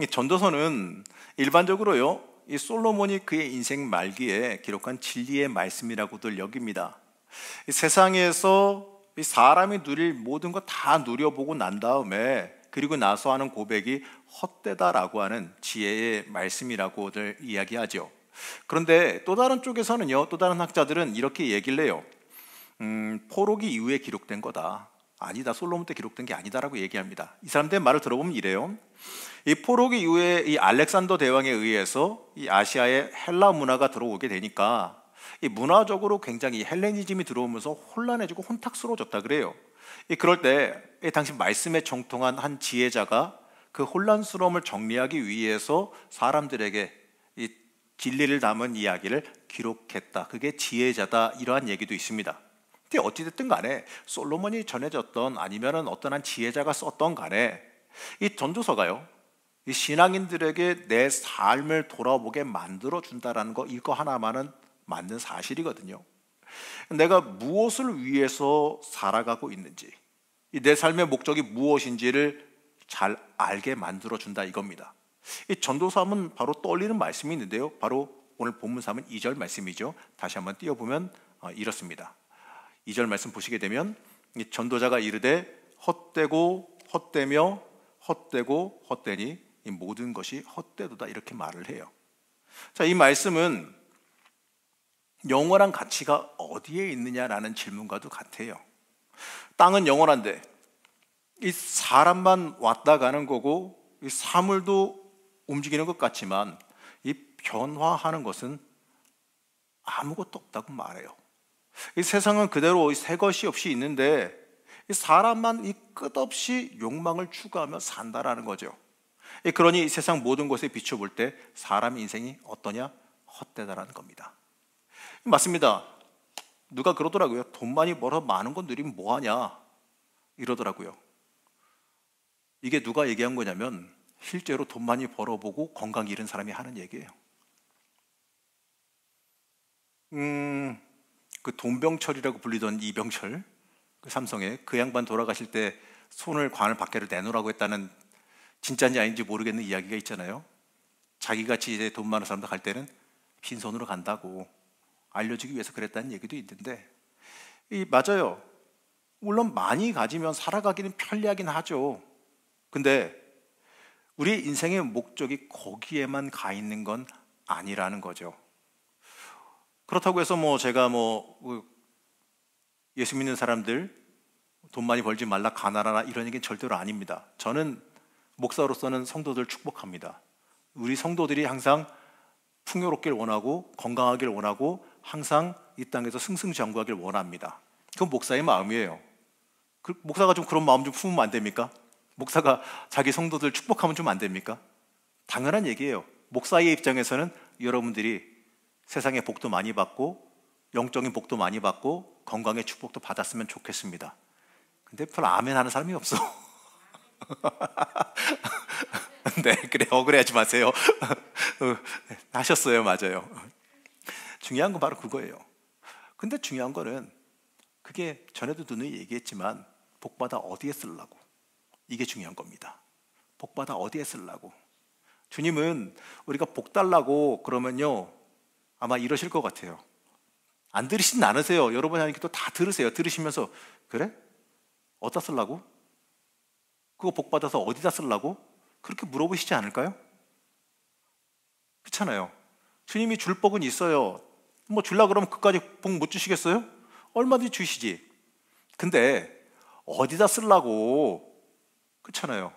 이 전도서는 일반적으로요, 이 솔로몬이 그의 인생 말기에 기록한 진리의 말씀이라고들 여깁니다. 이 세상에서 이 사람이 누릴 모든 것 다 누려보고 난 다음에 그리고 나서 하는 고백이 헛되다라고 하는 지혜의 말씀이라고들 이야기하죠. 그런데 또 다른 쪽에서는요, 또 다른 학자들은 이렇게 얘기를 해요. 포로기 이후에 기록된 거다. 아니다, 솔로몬 때 기록된 게 아니다라고 얘기합니다. 이 사람들의 말을 들어보면 이래요. 이 포로기 이후에 이 알렉산더 대왕에 의해서 이 아시아에 헬라 문화가 들어오게 되니까 이 문화적으로 굉장히 헬레니즘이 들어오면서 혼란해지고 혼탁스러워졌다 그래요. 그럴 때 당시 말씀에 정통한 한 지혜자가 그 혼란스러움을 정리하기 위해서 사람들에게 이 진리를 담은 이야기를 기록했다. 그게 지혜자다. 이러한 얘기도 있습니다. 근데 어찌됐든 간에 솔로몬이 전해졌던 아니면은 어떤 한 지혜자가 썼던 간에 이 전도서가요, 이 신앙인들에게 내 삶을 돌아보게 만들어 준다라는 거, 이거 하나만은 맞는 사실이거든요. 내가 무엇을 위해서 살아가고 있는지, 내 삶의 목적이 무엇인지를 잘 알게 만들어 준다 이겁니다. 이 전도서 하면 바로 떠올리는 말씀이 있는데요, 바로 오늘 본문서 하면 2절 말씀이죠. 다시 한번 띄워보면 이렇습니다. 2절 말씀 보시게 되면 이 전도자가 이르되 헛되고 헛되며 헛되고 헛되니 이 모든 것이 헛되도다, 이렇게 말을 해요. 자, 이 말씀은 영원한 가치가 어디에 있느냐라는 질문과도 같아요. 땅은 영원한데 이 사람만 왔다 가는 거고 이 사물도 움직이는 것 같지만 이 변화하는 것은 아무것도 없다고 말해요. 이 세상은 그대로 새 것이 없이 있는데 이 사람만 이 끝없이 욕망을 추구하며 산다라는 거죠. 그러니 이 세상 모든 것에 비춰볼 때 사람 인생이 어떠냐? 헛되다라는 겁니다. 맞습니다. 누가 그러더라고요. 돈 많이 벌어 많은 건 누리면 뭐하냐 이러더라고요. 이게 누가 얘기한 거냐면 실제로 돈 많이 벌어보고 건강 잃은 사람이 하는 얘기예요. 그 돈병철이라고 불리던 이병철, 그 삼성에 그 양반 돌아가실 때 손을 관을 밖으로 내놓으라고 했다는, 진짜인지 아닌지 모르겠는 이야기가 있잖아요. 자기같이 이제 돈 많은 사람들 갈 때는 빈손으로 간다고 알려주기 위해서 그랬다는 얘기도 있는데, 맞아요. 물론 많이 가지면 살아가기는 편리하긴 하죠. 근데 우리의 인생의 목적이 거기에만 가 있는 건 아니라는 거죠. 그렇다고 해서 제가 예수 믿는 사람들 돈 많이 벌지 말라, 가난하라, 이런 얘기는 절대로 아닙니다. 저는 목사로서는 성도들 축복합니다. 우리 성도들이 항상 풍요롭길 원하고 건강하길 원하고 항상 이 땅에서 승승장구하길 원합니다. 그건 목사의 마음이에요. 목사가 좀 그런 마음 좀 품으면 안 됩니까? 목사가 자기 성도들 축복하면 좀 안 됩니까? 당연한 얘기예요. 목사의 입장에서는 여러분들이 세상의 복도 많이 받고 영적인 복도 많이 받고 건강의 축복도 받았으면 좋겠습니다. 근데 별로 아멘 하는 사람이 없어. 네, 그래, 억울해하지 마세요. 하셨어요, 맞아요. 중요한 건 바로 그거예요. 근데 중요한 거는 그게 전에도 누누이 얘기했지만 복받아 어디에 쓰려고, 이게 중요한 겁니다. 복받아 어디에 쓰려고. 주님은 우리가 복 달라고 그러면요 아마 이러실 것 같아요. 안 들으시진 않으세요. 여러분이 하는 기도 다 들으세요. 들으시면서 그래? 어디다 쓰려고? 그거 복 받아서 어디다 쓰려고? 그렇게 물어보시지 않을까요? 그렇잖아요. 주님이 줄 복은 있어요. 주려고 그러면 그까지 복 못 주시겠어요? 얼마든지 주시지. 근데 어디다 쓰려고? 그렇잖아요.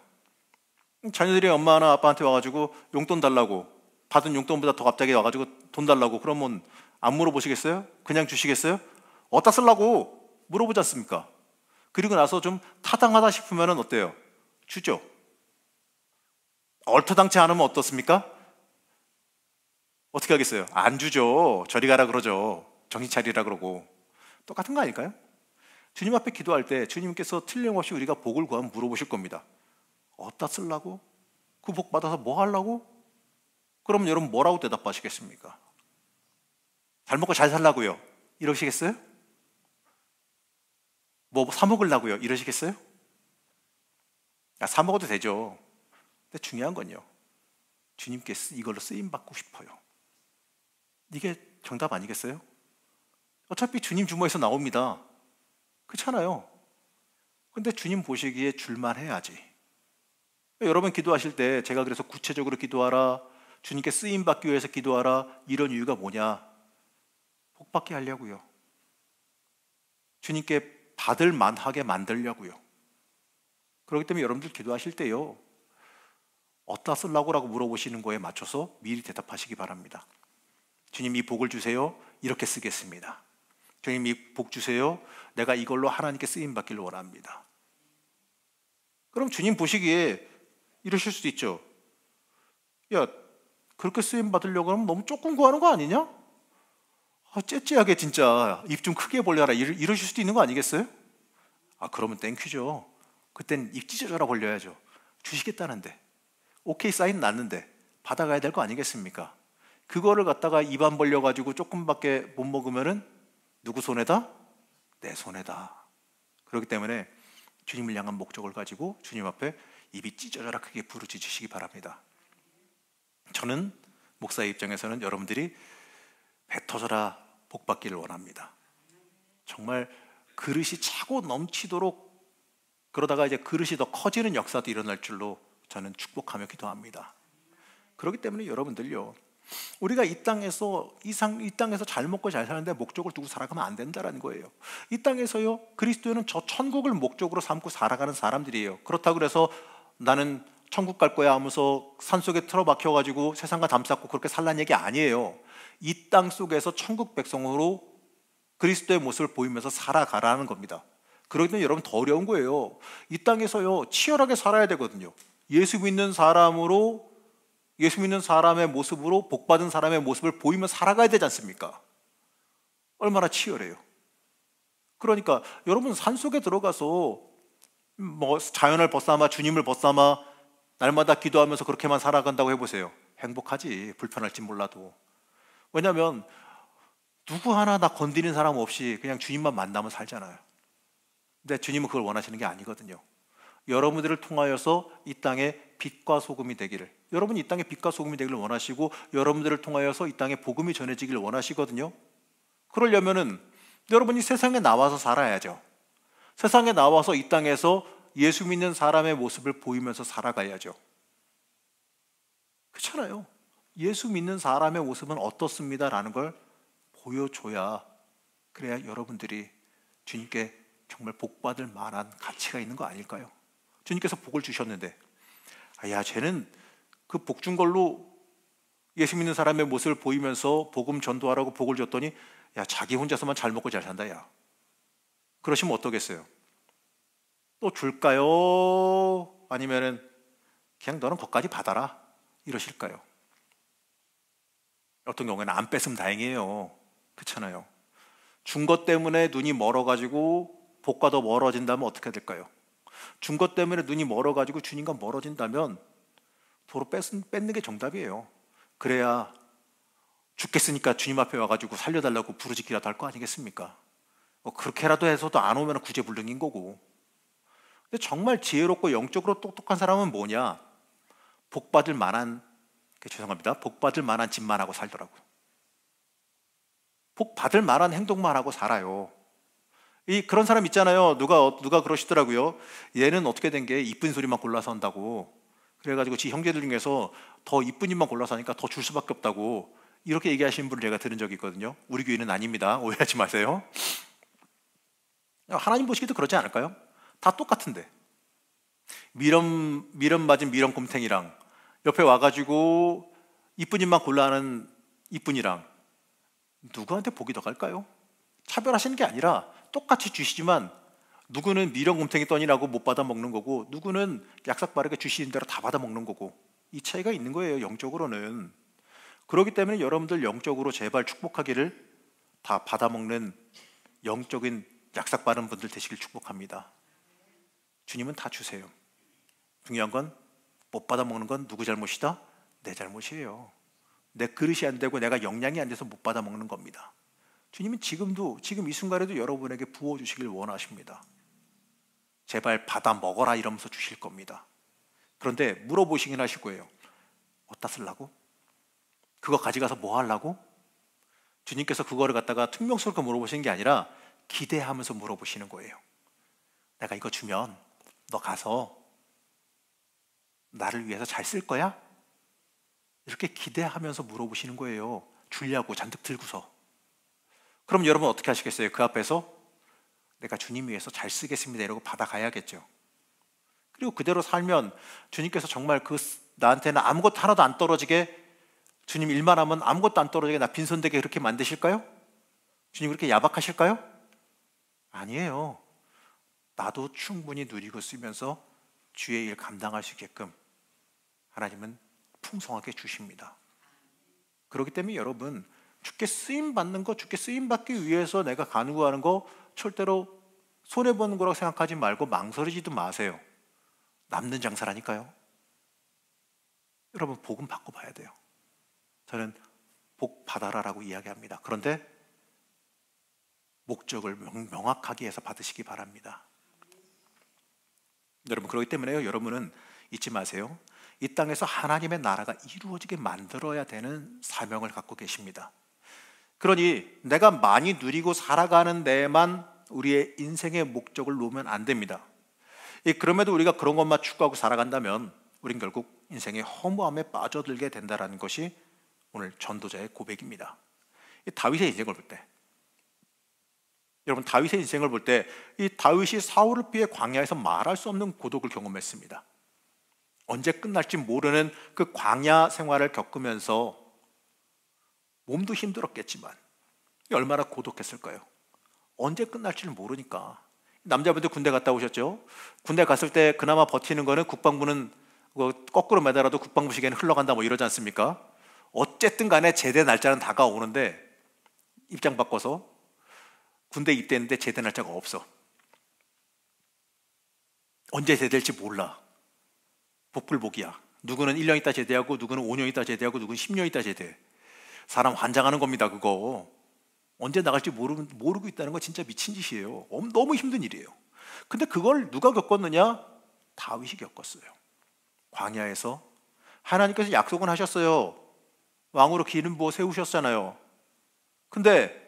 자녀들이 엄마나 아빠한테 와가지고 용돈 달라고, 받은 용돈보다 더 갑자기 와가지고 돈 달라고 그러면 안 물어보시겠어요? 그냥 주시겠어요? 어디다 쓰려고 물어보지 않습니까? 그리고 나서 좀 타당하다 싶으면 어때요? 주죠. 얼토당치 않으면 어떻습니까? 어떻게 하겠어요? 안 주죠. 저리 가라 그러죠. 정신 차리라 그러고. 똑같은 거 아닐까요? 주님 앞에 기도할 때 주님께서 틀림없이 우리가 복을 구하면 물어보실 겁니다. 어디다 쓰려고? 그 복 받아서 뭐 하려고? 그럼 여러분 뭐라고 대답하시겠습니까? 잘 먹고 잘 살라고요 이러시겠어요? 뭐 사 먹으려고요 이러시겠어요? 사 먹어도 되죠. 근데 중요한 건요, 주님께 이걸로 쓰임 받고 싶어요. 이게 정답 아니겠어요? 어차피 주님 주머니에서 나옵니다. 그렇잖아요. 근데 주님 보시기에 줄만 해야지. 여러분 기도하실 때 제가 그래서 구체적으로 기도하라, 주님께 쓰임 받기 위해서 기도하라, 이런 이유가 뭐냐? 복 받게 하려고요. 주님께 받을 만하게 만들려고요. 그렇기 때문에 여러분들 기도하실 때요, 어디다 쓰려고 물어보시는 거에 맞춰서 미리 대답하시기 바랍니다. 주님 이 복을 주세요. 이렇게 쓰겠습니다. 주님 이 복 주세요. 내가 이걸로 하나님께 쓰임 받기를 원합니다. 그럼 주님 보시기에 이러실 수도 있죠. 야, 그렇게 쓰임 받으려고 하면 너무 조금 구하는 거 아니냐? 째째하게 진짜 입 좀 크게 벌려라, 이러실 수도 있는 거 아니겠어요? 그러면 땡큐죠. 그땐 입 찢어져라 벌려야죠. 주시겠다는데, 오케이 사인 났는데 받아가야 될 거 아니겠습니까? 그거를 갖다가 입 안 벌려가지고 조금밖에 못 먹으면은 누구 손해다? 내 손해다. 그렇기 때문에 주님을 향한 목적을 가지고 주님 앞에 입이 찢어져라 크게 부르짖으시기 바랍니다. 저는 목사의 입장에서는 여러분들이 배 터져라 복 받기를 원합니다. 정말 그릇이 차고 넘치도록, 그러다가 이제 그릇이 더 커지는 역사도 일어날 줄로 저는 축복하며 기도합니다. 그렇기 때문에 여러분들요, 우리가 이 땅에서 잘 먹고 잘 사는데 목적을 두고 살아가면 안 된다는 거예요. 이 땅에서요, 그리스도인은 저 천국을 목적으로 삼고 살아가는 사람들이에요. 그렇다고 그래서 나는 천국 갈 거야 하면서 산속에 틀어박혀가지고 세상과 담쌓고 그렇게 살라는 얘기 아니에요. 이 땅 속에서 천국 백성으로 그리스도의 모습을 보이면서 살아가라는 겁니다. 그러기 때문에 여러분 더 어려운 거예요. 이 땅에서요, 치열하게 살아야 되거든요. 예수 믿는 사람의 모습으로 복받은 사람의 모습을 보이며 살아가야 되지 않습니까? 얼마나 치열해요. 그러니까 여러분 산속에 들어가서 자연을 벗삼아 주님을 벗삼아 날마다 기도하면서 그렇게만 살아간다고 해보세요. 행복하지. 불편할지 몰라도. 왜냐하면 누구 하나 나 건드리는 사람 없이 그냥 주님만 만나면 살잖아요. 근데 주님은 그걸 원하시는 게 아니거든요. 여러분들을 통하여서 이 땅에 빛과 소금이 되기를, 여러분이 이 땅에 빛과 소금이 되기를 원하시고, 여러분들을 통하여서 이 땅에 복음이 전해지기를 원하시거든요. 그러려면은 여러분이 세상에 나와서 살아야죠. 세상에 나와서 이 땅에서 예수 믿는 사람의 모습을 보이면서 살아가야죠. 그렇잖아요. 예수 믿는 사람의 모습은 어떻습니다 라는 걸 보여줘야, 그래야 여러분들이 주님께 정말 복받을 만한 가치가 있는 거 아닐까요? 주님께서 복을 주셨는데, 쟤는 그 복 준 걸로 예수 믿는 사람의 모습을 보이면서 복음 전도하라고 복을 줬더니 자기 혼자서만 잘 먹고 잘 산다. 그러시면 어떠겠어요? 또 줄까요? 아니면은 그냥 너는 거기까지 받아라 이러실까요? 어떤 경우에는 안 뺐으면 다행이에요. 그렇잖아요. 준 것 때문에 눈이 멀어가지고 복과 더 멀어진다면 어떻게 될까요? 준 것 때문에 눈이 멀어가지고 주님과 멀어진다면 도로 뺏는 게 정답이에요. 그래야 죽겠으니까 주님 앞에 와가지고 살려달라고 부르짖기라도 할 거 아니겠습니까? 그렇게라도 해서도 안 오면 구제불능인 거고. 근데 정말 지혜롭고 영적으로 똑똑한 사람은 뭐냐? 복받을 만한 짓만 하고 살더라고요. 복받을 만한 행동만 하고 살아요. 그런 사람 있잖아요. 누가 그러시더라고요. 얘는 어떻게 된 게 이쁜 소리만 골라서 한다고. 그래가지고 지 형제들 중에서 더 이쁜 입만 골라서 하니까 더 줄 수밖에 없다고. 이렇게 얘기하시는 분을 제가 들은 적이 있거든요. 우리 교회는 아닙니다. 오해하지 마세요. 하나님 보시기도 그러지 않을까요? 다 똑같은데. 미련 맞은 미련곰탱이랑 옆에 와가지고 이쁜 입만 골라 하는 이쁜이랑 누구한테 복이 더 갈까요? 차별하시는 게 아니라 똑같이 주시지만 누구는 미련곰탱이 떠니라고 못 받아 먹는 거고, 누구는 약삭 빠르게 주시는 대로 다 받아 먹는 거고, 이 차이가 있는 거예요, 영적으로는. 그렇기 때문에 여러분들 영적으로 제발 축복하기를, 다 받아 먹는 영적인 약삭 빠른 분들 되시길 축복합니다. 주님은 다 주세요. 중요한 건 못 받아 먹는 건 누구 잘못이다? 내 잘못이에요. 내 그릇이 안 되고 내가 영양이 안 돼서 못 받아 먹는 겁니다. 주님은 지금 이 순간에도 여러분에게 부어주시길 원하십니다. 제발 받아 먹어라 이러면서 주실 겁니다. 그런데 물어보시긴 하실 거예요. 어디다 쓰려고? 그거 가져가서 뭐 하려고? 주님께서 그거를 갖다가 퉁명스럽게 물어보시는 게 아니라 기대하면서 물어보시는 거예요. 내가 이거 주면 너 가서 나를 위해서 잘 쓸 거야? 이렇게 기대하면서 물어보시는 거예요. 주려고 잔뜩 들고서. 그럼 여러분 어떻게 하시겠어요? 그 앞에서 내가 주님 위해서 잘 쓰겠습니다 이러고 받아가야겠죠. 그리고 그대로 살면 주님께서 정말 나한테는 아무것도 하나도 안 떨어지게, 주님 일만 하면 아무것도 안 떨어지게 나 빈손되게 그렇게 만드실까요? 주님 그렇게 야박하실까요? 아니에요. 나도 충분히 누리고 쓰면서 주의 일 감당할 수 있게끔 하나님은 풍성하게 주십니다. 그렇기 때문에 여러분, 주께 쓰임 받는 거, 주께 쓰임 받기 위해서 내가 간구하는 거 절대로 손해보는 거라고 생각하지 말고 망설이지도 마세요. 남는 장사라니까요. 여러분 복음 바꿔봐야 돼요. 저는 복 받아라라고 이야기합니다. 그런데 목적을 명확하게 해서 받으시기 바랍니다. 여러분 그렇기 때문에요, 여러분은 잊지 마세요. 이 땅에서 하나님의 나라가 이루어지게 만들어야 되는 사명을 갖고 계십니다. 그러니 내가 많이 누리고 살아가는 데에만 우리의 인생의 목적을 놓으면 안 됩니다. 그럼에도 우리가 그런 것만 추구하고 살아간다면 우린 결국 인생의 허무함에 빠져들게 된다는 것이 오늘 전도자의 고백입니다. 다윗의 인생을 볼 때, 여러분 다윗의 인생을 볼 때 이 다윗이 사울을 피해 광야에서 말할 수 없는 고독을 경험했습니다. 언제 끝날지 모르는 그 광야 생활을 겪으면서 몸도 힘들었겠지만 얼마나 고독했을까요? 언제 끝날지를 모르니까. 남자분들 군대 갔다 오셨죠? 군대 갔을 때 그나마 버티는 거는 국방부는 거꾸로 매달아도 국방부 시계는 흘러간다 뭐 이러지 않습니까? 어쨌든 간에 제대 날짜는 다가오는데 입장 바꿔서 군대 입대했는데 제대 날짜가 없어. 언제 제대할지 몰라. 복불복이야. 누구는 1년 있다 제대하고 누구는 5년 있다 제대하고 누구는 10년 있다 제대. 사람 환장하는 겁니다. 그거 언제 나갈지 모르고 있다는 거 진짜 미친 짓이에요. 너무 힘든 일이에요. 근데 그걸 누가 겪었느냐? 다윗이 겪었어요. 광야에서 하나님께서 약속은 하셨어요. 왕으로 기름 부어 세우셨잖아요. 근데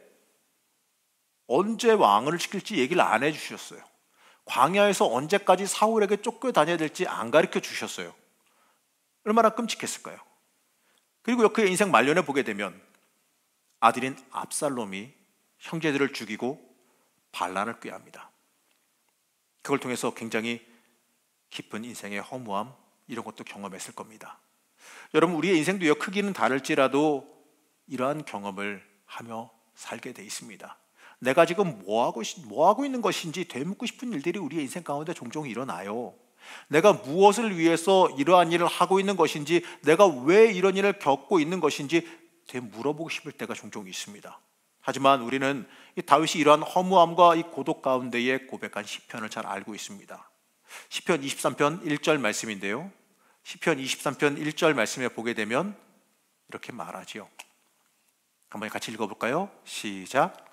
언제 왕을 시킬지 얘기를 안 해주셨어요. 광야에서 언제까지 사울에게 쫓겨다녀야 될지 안 가르쳐 주셨어요. 얼마나 끔찍했을까요? 그리고 그의 인생 말년에 보게 되면 아들인 압살롬이 형제들을 죽이고 반란을 꾀합니다. 그걸 통해서 굉장히 깊은 인생의 허무함, 이런 것도 경험했을 겁니다. 여러분 우리의 인생도요, 크기는 다를지라도 이러한 경험을 하며 살게 돼 있습니다. 내가 지금 뭐 하고 있는 것인지 되묻고 싶은 일들이 우리의 인생 가운데 종종 일어나요. 내가 무엇을 위해서 이러한 일을 하고 있는 것인지, 내가 왜 이런 일을 겪고 있는 것인지 되물어보고 싶을 때가 종종 있습니다. 하지만 우리는 이 다윗이 이러한 허무함과 이 고독 가운데에 고백한 시편을 잘 알고 있습니다. 시편 23편 1절 말씀인데요, 시편 23편 1절 말씀에 보게 되면 이렇게 말하지요. 한번 같이 읽어볼까요? 시작.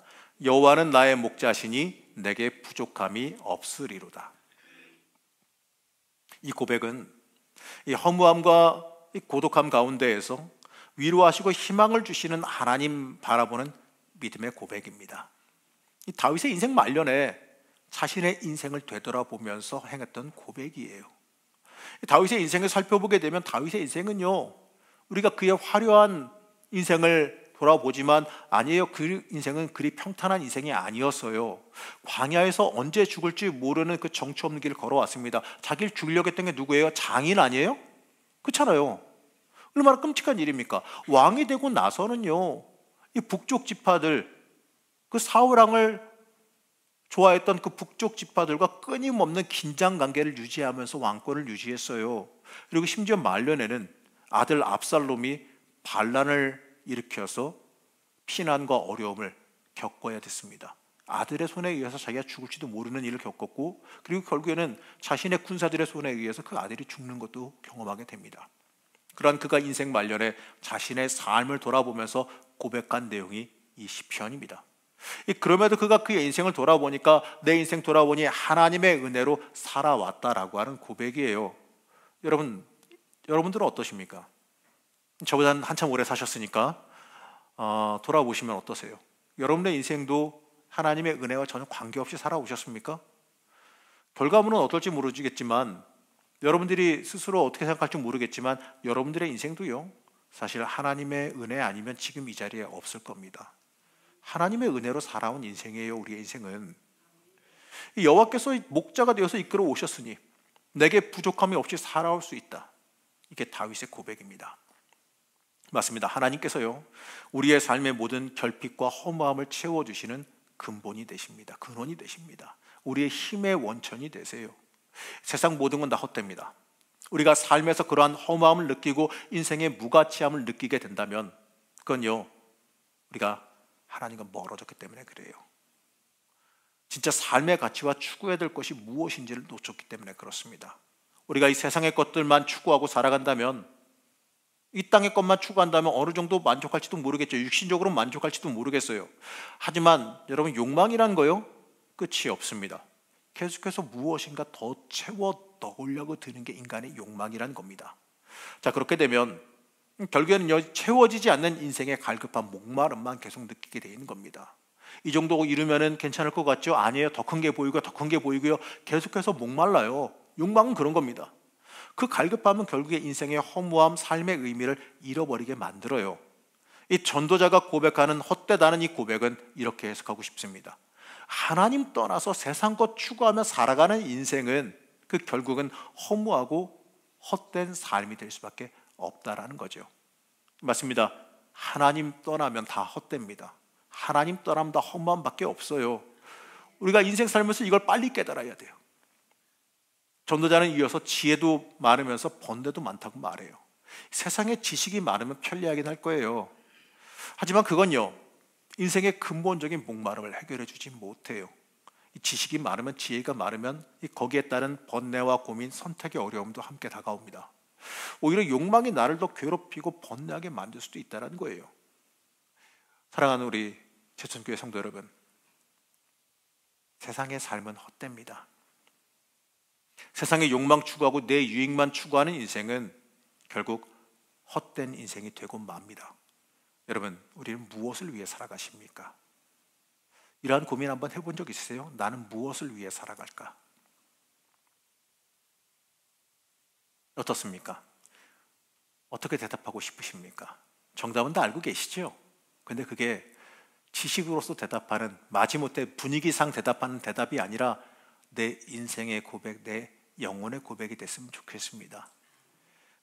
여호와는 나의 목자시니 내게 부족함이 없으리로다. 이 고백은 이 허무함과 이 고독함 가운데에서 위로하시고 희망을 주시는 하나님 바라보는 믿음의 고백입니다. 이 다윗의 인생 말년에 자신의 인생을 되돌아보면서 행했던 고백이에요. 다윗의 인생을 살펴보게 되면 다윗의 인생은요, 우리가 그의 화려한 인생을 돌아보지만 아니에요. 그 인생은 그리 평탄한 인생이 아니었어요. 광야에서 언제 죽을지 모르는 그 정처 없는 길을 걸어왔습니다. 자기를 죽이려고 했던 게 누구예요? 장인 아니에요? 그렇잖아요. 얼마나 끔찍한 일입니까? 왕이 되고 나서는요, 이 북쪽 지파들, 그 사울왕을 좋아했던 그 북쪽 지파들과 끊임없는 긴장 관계를 유지하면서 왕권을 유지했어요. 그리고 심지어 말년에는 아들 압살롬이 반란을 일으켜서 피난과 어려움을 겪어야 됐습니다. 아들의 손에 의해서 자기가 죽을지도 모르는 일을 겪었고, 그리고 결국에는 자신의 군사들의 손에 의해서 그 아들이 죽는 것도 경험하게 됩니다. 그러한 그가 인생 말년에 자신의 삶을 돌아보면서 고백한 내용이 이 시편입니다. 그럼에도 그가 그의 인생을 돌아보니까 내 인생 돌아보니 하나님의 은혜로 살아왔다라고 하는 고백이에요. 여러분들은 어떠십니까? 저보다 한참 오래 사셨으니까 돌아보시면 어떠세요? 여러분의 인생도 하나님의 은혜와 전혀 관계없이 살아오셨습니까? 결과물은 어떨지 모르겠지만, 여러분들이 스스로 어떻게 생각할지 모르겠지만, 여러분들의 인생도요, 사실 하나님의 은혜 아니면 지금 이 자리에 없을 겁니다. 하나님의 은혜로 살아온 인생이에요. 우리의 인생은 여호와께서 목자가 되어서 이끌어 오셨으니 내게 부족함이 없이 살아올 수 있다. 이게 다윗의 고백입니다. 맞습니다. 하나님께서요, 우리의 삶의 모든 결핍과 허무함을 채워주시는 근본이 되십니다. 근원이 되십니다. 우리의 힘의 원천이 되세요. 세상 모든 건 다 헛됩니다. 우리가 삶에서 그러한 허무함을 느끼고 인생의 무가치함을 느끼게 된다면, 그건요, 우리가 하나님과 멀어졌기 때문에 그래요. 진짜 삶의 가치와 추구해야 될 것이 무엇인지를 놓쳤기 때문에 그렇습니다. 우리가 이 세상의 것들만 추구하고 살아간다면, 이 땅의 것만 추구한다면 어느 정도 만족할지도 모르겠죠. 육신적으로 만족할지도 모르겠어요. 하지만 여러분, 욕망이라는 거요, 끝이 없습니다. 계속해서 무엇인가 더 채워 넣으려고 드는 게 인간의 욕망이라는 겁니다. 자, 그렇게 되면 결국에는 채워지지 않는 인생의 갈급한 목마름만 계속 느끼게 되는 겁니다. 이 정도 이루면은 괜찮을 것 같죠? 아니에요. 더 큰 게 보이고 더 큰 게 보이고요. 계속해서 목말라요. 욕망은 그런 겁니다. 그 갈급함은 결국에 인생의 허무함, 삶의 의미를 잃어버리게 만들어요. 이 전도자가 고백하는 헛되다는 이 고백은 이렇게 해석하고 싶습니다. 하나님 떠나서 세상 것 추구하며 살아가는 인생은 그 결국은 허무하고 헛된 삶이 될 수밖에 없다라는 거죠. 맞습니다. 하나님 떠나면 다 헛됩니다. 하나님 떠나면 다 허무함밖에 없어요. 우리가 인생 살면서 이걸 빨리 깨달아야 돼요. 전도자는 이어서 지혜도 많으면서 번뇌도 많다고 말해요. 세상에 지식이 많으면 편리하긴 할 거예요. 하지만 그건요, 인생의 근본적인 목마름을 해결해 주지 못해요. 지식이 많으면, 지혜가 많으면 거기에 따른 번뇌와 고민, 선택의 어려움도 함께 다가옵니다. 오히려 욕망이 나를 더 괴롭히고 번뇌하게 만들 수도 있다는 거예요. 사랑하는 우리 제천교회 성도 여러분, 세상의 삶은 헛됩니다. 세상의 욕망 추구하고 내 유익만 추구하는 인생은 결국 헛된 인생이 되고 맙니다. 여러분, 우리는 무엇을 위해 살아가십니까? 이러한 고민 한번 해본 적 있으세요? 나는 무엇을 위해 살아갈까? 어떻습니까? 어떻게 대답하고 싶으십니까? 정답은 다 알고 계시죠? 근데 그게 지식으로서 대답하는, 마지못해 분위기상 대답하는 대답이 아니라 내 인생의 고백, 내 영혼의 고백이 됐으면 좋겠습니다.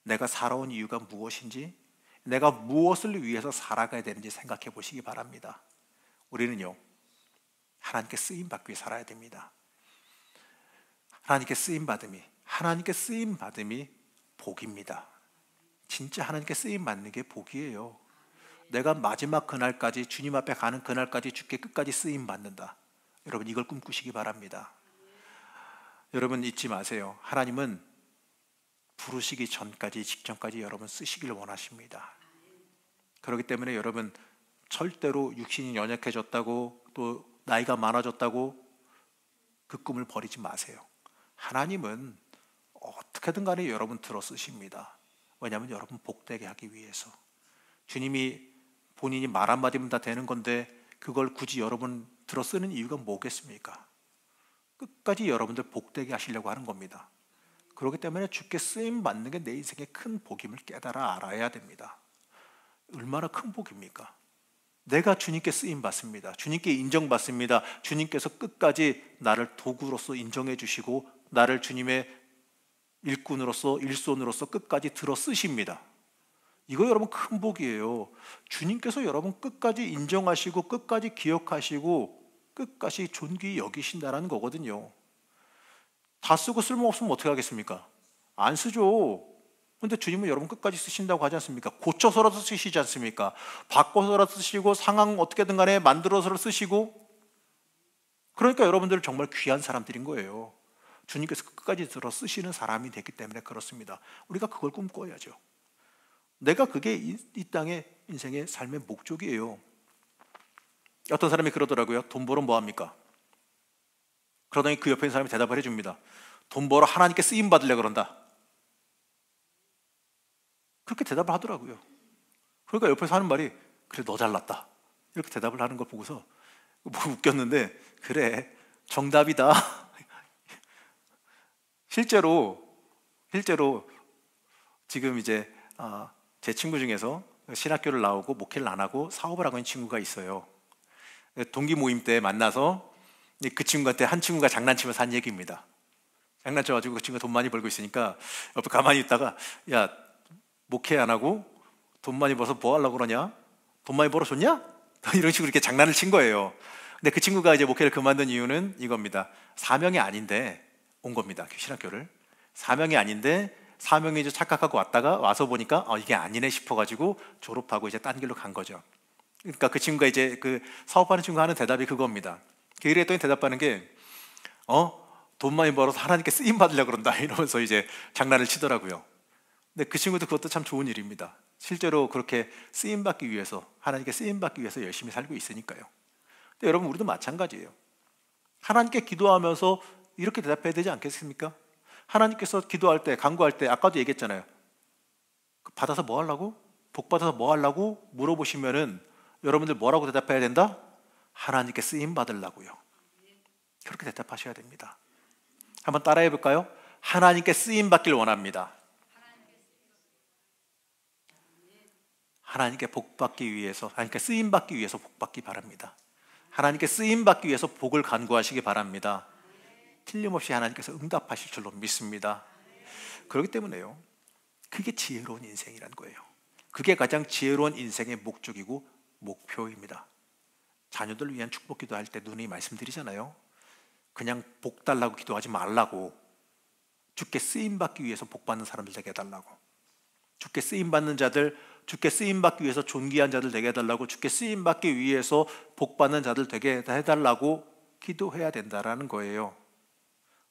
내가 살아온 이유가 무엇인지, 내가 무엇을 위해서 살아가야 되는지 생각해 보시기 바랍니다. 우리는요, 하나님께 쓰임받기 위해 살아야 됩니다. 하나님께 쓰임받음이 복입니다. 진짜 하나님께 쓰임받는 게 복이에요. 내가 마지막 그날까지, 주님 앞에 가는 그날까지 주께 끝까지 쓰임받는다. 여러분, 이걸 꿈꾸시기 바랍니다. 여러분, 잊지 마세요. 하나님은 부르시기 전까지, 직전까지 여러분 쓰시길 원하십니다. 그렇기 때문에 여러분, 절대로 육신이 연약해졌다고, 또 나이가 많아졌다고 그 꿈을 버리지 마세요. 하나님은 어떻게든 간에 여러분 들어 쓰십니다. 왜냐하면 여러분 복되게 하기 위해서. 주님이 본인이 말 한마디면 다 되는 건데 그걸 굳이 여러분 들어 쓰는 이유가 뭐겠습니까? 끝까지 여러분들 복되게 하시려고 하는 겁니다. 그렇기 때문에 주께 쓰임 받는 게 내 인생의 큰 복임을 깨달아 알아야 됩니다. 얼마나 큰 복입니까? 내가 주님께 쓰임 받습니다. 주님께 인정받습니다. 주님께서 끝까지 나를 도구로서 인정해 주시고 나를 주님의 일꾼으로서, 일손으로서 끝까지 들어 쓰십니다. 이거 여러분 큰 복이에요. 주님께서 여러분 끝까지 인정하시고 끝까지 기억하시고 끝까지 존귀히 여기신다는 거거든요. 다 쓰고 쓸모없으면 어떻게 하겠습니까? 안 쓰죠. 근데 주님은 여러분 끝까지 쓰신다고 하지 않습니까? 고쳐서라도 쓰시지 않습니까? 바꿔서라도 쓰시고 상황 어떻게든 간에 만들어서 쓰시고. 그러니까 여러분들은 정말 귀한 사람들인 거예요. 주님께서 끝까지 들어 쓰시는 사람이 됐기 때문에 그렇습니다. 우리가 그걸 꿈꿔야죠. 내가 그게 이 땅의 인생의 삶의 목적이에요. 어떤 사람이 그러더라고요. 돈 벌어 뭐 합니까? 그러더니 그 옆에 있는 사람이 대답을 해줍니다. 돈 벌어 하나님께 쓰임 받으려고 그런다. 그렇게 대답을 하더라고요. 그러니까 옆에서 하는 말이 그래 너 잘났다 이렇게 대답을 하는 걸 보고서 뭐 웃겼는데 그래 정답이다. 실제로 지금 이제 제 친구 중에서 신학교를 나오고 목회를 안 하고 사업을 하고 있는 친구가 있어요. 동기 모임 때 만나서 그 친구한테 한 친구가 장난치면서 한 얘기입니다. 장난쳐가지고 그 친구가 돈 많이 벌고 있으니까 옆에 가만히 있다가 야 목회 안 하고 돈 많이 벌어서 뭐 하려고 그러냐? 돈 많이 벌어줬냐? 이런 식으로 이렇게 장난을 친 거예요. 근데 그 친구가 이제 목회를 그만둔 이유는 이겁니다. 사명이 아닌데 온 겁니다. 신학교를. 사명이 아닌데 사명이 이제 착각하고 왔다가 와서 보니까 이게 아니네 싶어가지고 졸업하고 이제 딴 길로 간 거죠. 그러니까 그 친구가 이제 그 사업하는 친구가 하는 대답이 그겁니다. 그랬더니 대답하는 게 돈 많이 벌어서 하나님께 쓰임 받으려고 그런다 이러면서 이제 장난을 치더라고요. 근데 그 친구도 그것도 참 좋은 일입니다. 실제로 그렇게 쓰임 받기 위해서 하나님께 쓰임 받기 위해서 열심히 살고 있으니까요. 근데 여러분 우리도 마찬가지예요. 하나님께 기도하면서 이렇게 대답해야 되지 않겠습니까? 하나님께서 기도할 때 간구할 때 아까도 얘기했잖아요. 받아서 뭐 하려고? 복 받아서 뭐 하려고 물어보시면은 여러분들 뭐라고 대답해야 된다? 하나님께 쓰임 받으려고요. 그렇게 대답하셔야 됩니다. 한번 따라해 볼까요? 하나님께 쓰임 받길 원합니다. 하나님께 복 받기 위해서, 하나님께 쓰임 받기 위해서 복 받기 바랍니다. 하나님께 쓰임 받기 위해서 복을 간구하시기 바랍니다. 틀림없이 하나님께서 응답하실 줄로 믿습니다. 그렇기 때문에요. 그게 지혜로운 인생이란 거예요. 그게 가장 지혜로운 인생의 목적이고 목표입니다. 자녀들을 위한 축복 기도할 때 누누이 말씀드리잖아요. 그냥 복 달라고 기도하지 말라고. 주께 쓰임 받기 위해서 복 받는 사람들 되게 해달라고. 주께 쓰임 받는 자들, 주께 쓰임 받기 위해서 존귀한 자들 되게 해달라고. 주께 쓰임 받기 위해서 복 받는 자들 되게 해달라고 기도해야 된다라는 거예요.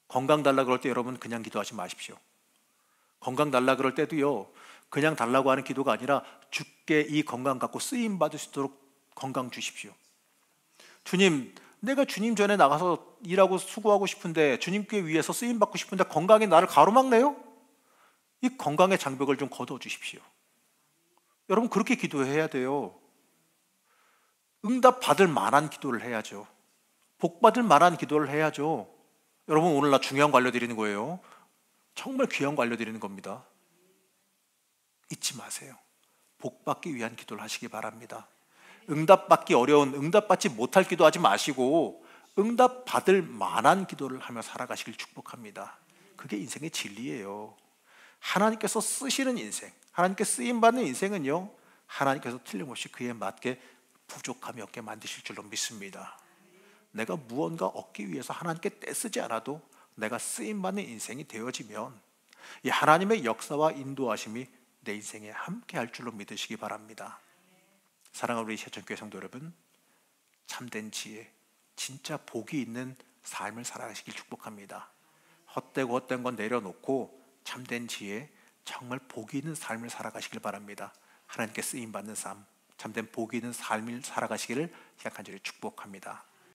건강 달라 그럴 때 여러분 그냥 기도하지 마십시오. 건강 달라 그럴 때도요, 그냥 달라고 하는 기도가 아니라 주께 이 건강 갖고 쓰임 받을 수 있도록 건강 주십시오. 주님, 내가 주님 전에 나가서 일하고 수고하고 싶은데 주님께 위해서 쓰임 받고 싶은데 건강이 나를 가로막네요? 이 건강의 장벽을 좀 거둬 주십시오. 여러분 그렇게 기도해야 돼요. 응답 받을 만한 기도를 해야죠. 복 받을 만한 기도를 해야죠. 여러분 오늘 나 중요한 거 알려드리는 거예요. 정말 귀한 거 알려드리는 겁니다. 잊지 마세요. 복 받기 위한 기도를 하시기 바랍니다. 응답받기 어려운, 응답받지 못할 기도하지 마시고 응답받을 만한 기도를 하며 살아가시길 축복합니다. 그게 인생의 진리예요. 하나님께서 쓰시는 인생, 하나님께 쓰임받는 인생은요, 하나님께서 틀림없이 그에 맞게 부족함이 없게 만드실 줄로 믿습니다. 내가 무언가 얻기 위해서 하나님께 떼쓰지 않아도 내가 쓰임받는 인생이 되어지면 이 하나님의 역사와 인도하심이 내 인생에 함께 할 줄로 믿으시기 바랍니다. 사랑하는 우리 세천교회 성도 여러분, 참된 지혜, 진짜 복이 있는 삶을 살아가시길 축복합니다. 헛되고 헛된 건 내려놓고 참된 지혜, 정말 복이 있는 삶을 살아가시길 바랍니다. 하나님께 쓰임받는 삶, 참된 복이 있는 삶을 살아가시기를 약한 줄에 축복합니다.